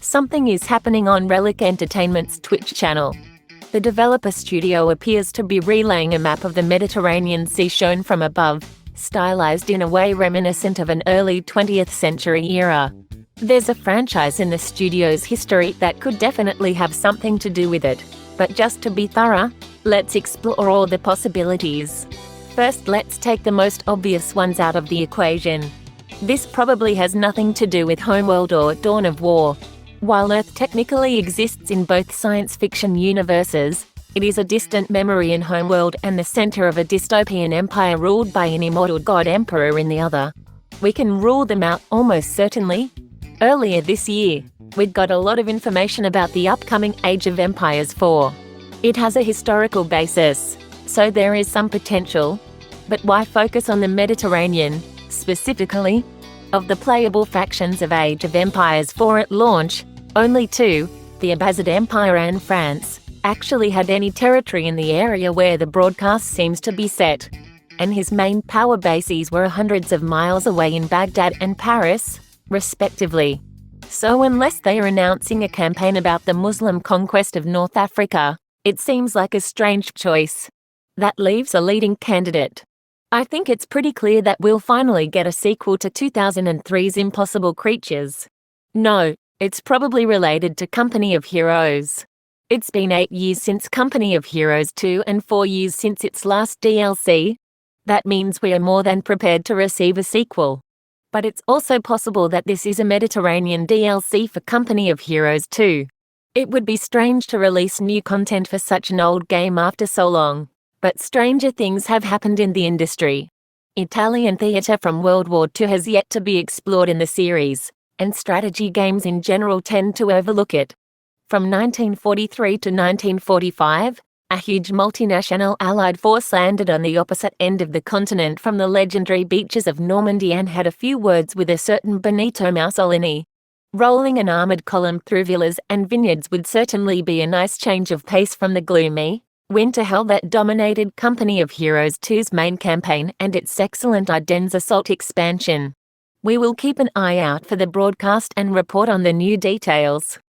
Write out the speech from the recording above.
Something is happening on Relic Entertainment's Twitch channel. The developer studio appears to be relaying a map of the Mediterranean Sea shown from above, stylized in a way reminiscent of an early 20th century era. There's a franchise in the studio's history that could definitely have something to do with it. But just to be thorough, let's explore all the possibilities. First, let's take the most obvious ones out of the equation. This probably has nothing to do with Homeworld or Dawn of War. While Earth technically exists in both science fiction universes, it is a distant memory in Homeworld and the center of a dystopian empire ruled by an immortal god emperor in the other. We can rule them out almost certainly. Earlier this year, we'd got a lot of information about the upcoming Age of Empires 4. It has a historical basis, so there is some potential. But why focus on the Mediterranean, specifically? Of the playable factions of Age of Empires 4 at launch, only two, the Abbasid Empire and France, actually had any territory in the area where the broadcast seems to be set. And his main power bases were hundreds of miles away in Baghdad and Paris, respectively. So unless they are announcing a campaign about the Muslim conquest of North Africa, it seems like a strange choice. That leaves a leading candidate. I think it's pretty clear that we'll finally get a sequel to 2003's Impossible Creatures. No, it's probably related to Company of Heroes. It's been 8 years since Company of Heroes 2 and 4 years since its last DLC. That means we are more than prepared to receive a sequel. But it's also possible that this is a Mediterranean DLC for Company of Heroes 2. It would be strange to release new content for such an old game after so long. But stranger things have happened in the industry. Italian theatre from World War II has yet to be explored in the series, and strategy games in general tend to overlook it. From 1943 to 1945, a huge multinational Allied force landed on the opposite end of the continent from the legendary beaches of Normandy and had a few words with a certain Benito Mussolini. Rolling an armoured column through villas and vineyards would certainly be a nice change of pace from the gloomy winter hell that dominated Company of Heroes 2's main campaign and its excellent Ardennes Assault expansion. We will keep an eye out for the broadcast and report on the new details.